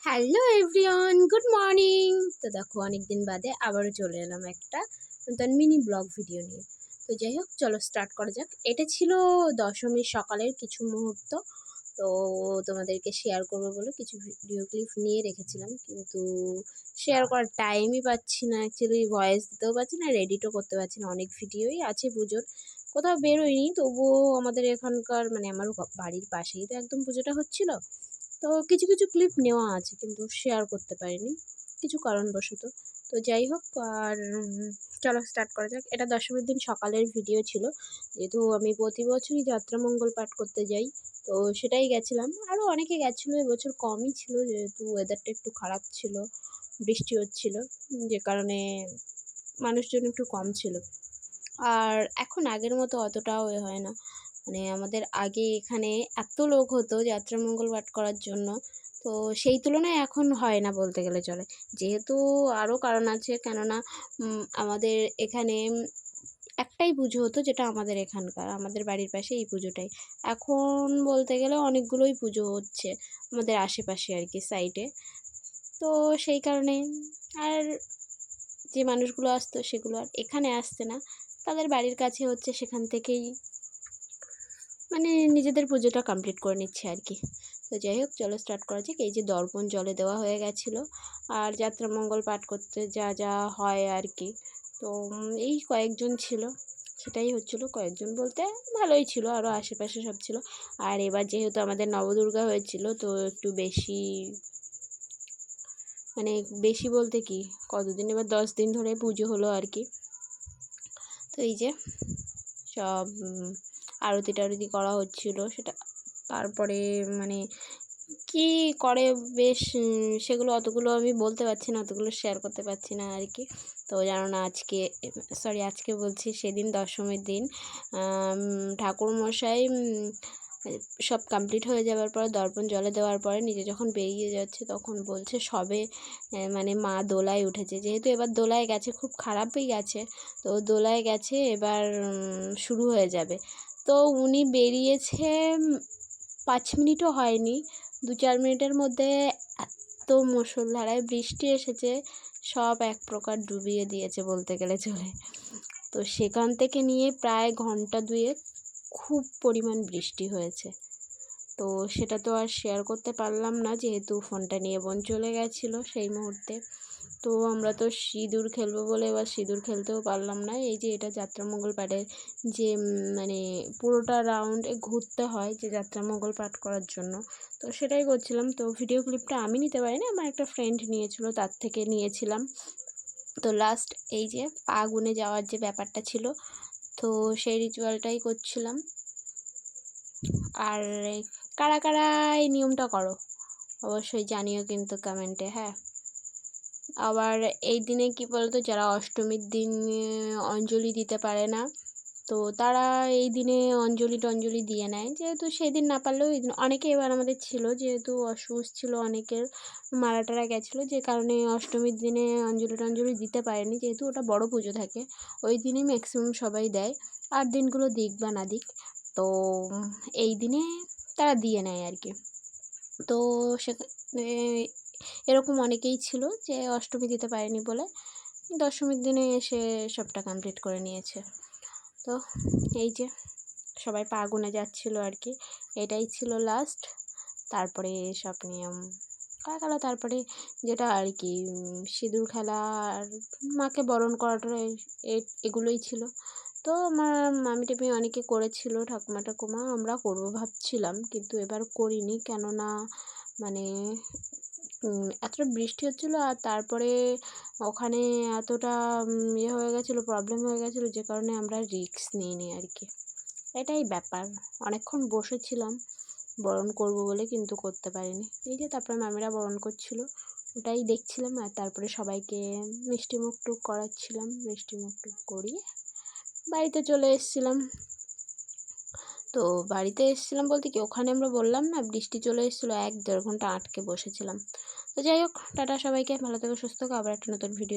Hello everyone, good morning. তো দেখো অনেকদিন বাদে আবারও চলে এলাম একটা নতুন মিনি ব্লগ ভিডিও নিয়ে। তো যাই হোক, চলো স্টার্ট করা যাক। এটা ছিল দশমীর সকালের কিছু মুহূর্ত। তো তোমাদেরকে শেয়ার করবো বলে কিছু ভিডিও ক্লিপ নিয়ে রেখেছিলাম, কিন্তু শেয়ার করার টাইমই পাচ্ছি না। অ্যাকচুয়ালি ভয়েস দিতেও পারছি না, এডিটও করতে পারছি না। অনেক ভিডিওই আছে পুজোর, কোথাও বেরোয়নি। তবুও আমাদের এখানকার মানে আমার বাড়ির পাশেই তো একদম পুজোটা হচ্ছিল। তো কিছু কিছু ক্লিপ নেওয়া আছে, কিন্তু শেয়ার করতে পারিনি কিছু কারণবশত। তো যাই হোক, আর চলো স্টার্ট করা যাক। এটা দশমীর দিন সকালের ভিডিও ছিল, যেহেতু আমি প্রতি বছরই যাত্রামঙ্গল পাঠ করতে যাই। তো সেটাই গেছিলাম, আরও অনেকে গেছিলো। এবছর কমই ছিল, যেহেতু ওয়েদারটা একটু খারাপ ছিল, বৃষ্টি হচ্ছিল, যে কারণে মানুষজন একটু কম ছিল। আর এখন আগের মতো অতটাও হয় না। মানে আমাদের আগে এখানে এত লোক হতো যাত্রামঙ্গল পাঠ করার জন্য, তো সেই তুলনায় এখন হয় না বলতে গেলে চলে। যেহেতু আরও কারণ আছে, কেননা আমাদের এখানে একটাই পুজো হতো, যেটা আমাদের এখানকার আমাদের বাড়ির পাশে এই পুজোটাই। এখন বলতে গেলে অনেকগুলোই পুজো হচ্ছে আমাদের আশেপাশে আর কি, সাইডে। তো সেই কারণে আর যে মানুষগুলো আসতো সেগুলো আর এখানে আসছে না, তাদের বাড়ির কাছে হচ্ছে, সেখান থেকেই মানে নিজেদের পুজোটা কমপ্লিট করে নিচ্ছে আর কি। তো যাই হোক, চলো স্টার্ট করা যাক। এই যে দর্পণ জলে দেওয়া হয়ে গেছিলো, আর যাত্রামঙ্গল পাঠ করতে যা যা হয় আর কি। তো এই কয়েকজন ছিল, সেটাই হচ্ছিলো। কয়েকজন বলতে ভালোই ছিল, আরও আশেপাশে সব ছিল। আর এবার যেহেতু আমাদের নবদুর্গা হয়েছিল, তো একটু বেশি, মানে বেশি বলতে কি, কতদিন, এবার 10 দিন ধরে পুজো হলো আর কি। তো এই যে সব আরতি টারতি করা হচ্ছিলো, সেটা তারপরে মানে কি করে বেশ, সেগুলো অতগুলো আমি বলতে পারছি না, অতগুলো শেয়ার করতে পারছি না আর কি। তো জানো না, আজকে বলছি, সেদিন দশমীর দিন ঠাকুরমশাই সব কমপ্লিট হয়ে যাওয়ার পর, দর্পণ জলে দেওয়ার পরে নিজে যখন বেরিয়ে যাচ্ছে, তখন বলছে সবে মানে মা দোলায় উঠেছে। যেহেতু এবার দোলায় গেছে, খুব খারাপই গেছে, তো দোলায় গেছে, এবার শুরু হয়ে যাবে। তো উনি বেরিয়েছে 5 মিনিটও হয়নি, 2-4 মিনিটের মধ্যে এত মুষলধারায় বৃষ্টি এসেছে, সব এক প্রকার ডুবিয়ে দিয়েছে বলতে গেলে চলে। তো সেখান থেকে নিয়ে প্রায় ঘন্টা 2 খুব পরিমাণ বৃষ্টি হয়েছে। তো সেটা তো আর শেয়ার করতে পারলাম না, যেহেতু ফোনটা নিয়ে বোন চলে গেছিলো সেই মুহূর্তে। তো আমরা তো সিঁদুর খেলবো বলে এবার সিঁদুর খেলতেও পারলাম না। এই যে এটা যাত্রামঙ্গল পাঠের যে মানে পুরোটা রাউন্ডে ঘুরতে হয় যে যাত্রামঙ্গল পাঠ করার জন্য, তো সেটাই করছিলাম। তো ভিডিও ক্লিপটা আমি নিতে পারিনি, আমার একটা ফ্রেন্ড নিয়েছিল, তার থেকে নিয়েছিলাম। তো লাস্ট এই যে পা গুনে যাওয়ার যে ব্যাপারটা ছিল, তো সেই রিচুয়ালটাই করছিলাম। আর কারা কারা এই নিয়মটা করো অবশ্যই জানিও কিন্তু কমেন্টে, হ্যাঁ। আবার এই দিনে কি বলতো, যারা অষ্টমীর দিন অঞ্জলি দিতে পারে না, তো তারা এই দিনে অঞ্জলি টঞ্জলি দিয়ে নেয়। যেহেতু সেদিন না পারলেও এই দিন অনেকে, এবার আমাদের ছিল যেহেতু অসুস্থ ছিল, অনেকের মারা টারা গেছিলো, যে কারণে অষ্টমীর দিনে অঞ্জলি টঞ্জলি দিতে পারেনি। যেহেতু ওটা বড় পুজো থাকে, ওই দিনই ম্যাক্সিমাম সবাই দেয়, আর দিনগুলো দিক বা না দিক, তো এই দিনে তারা দিয়ে নেয় আর কি। তো সেখানে এরকম অনেকেই ছিল যে অষ্টমী দিতে পারেনি বলে দশমীর দিনে এসে সবটা কমপ্লিট করে নিয়েছে। তো এই যে সবাই পা গুনে যাচ্ছিলো আর কি, এটাই ছিল লাস্ট। তারপরে সব নিয়ম করা গেল, তারপরে যেটা আর কি সিঁদুর খেলা আর মাকে বরণ করাটা, এগুলোই ছিল। তো আমার মামি টামি অনেকে করেছিল, ঠাকুমা ঠাকুমা, আমরা করবো ভাবছিলাম, কিন্তু এবার করিনি, কেননা মানে এতটা বৃষ্টি হচ্ছিলো, আর তারপরে ওখানে এতটা ইয়ে হয়ে গেছিলো, প্রবলেম হয়ে গেছিলো, যে কারণে আমরা রিস্ক নিইনি আর কি। এটাই ব্যাপার। অনেকক্ষণ বসেছিলাম বরণ করব বলে, কিন্তু করতে পারিনি। এই যে তারপরে মামিরা বরণ করছিল, ওটাই দেখছিলাম। আর তারপরে সবাইকে মিষ্টি মুখ টুক করাচ্ছিলাম, মিষ্টি মুখ টুক করিয়ে বাড়িতে চলে এসেছিলাম। তো বাড়িতে এসেছিলাম বলতে কি, ওখানে আমরা বললাম না বৃষ্টি চলে এসেছিলো, 1-1.5 ঘন্টা আটকে বসেছিলাম। তো যাই হোক, টাটা সবাইকে, ভালো থেকো, সুস্থ থেকো, আবার একটা নতুন ভিডিও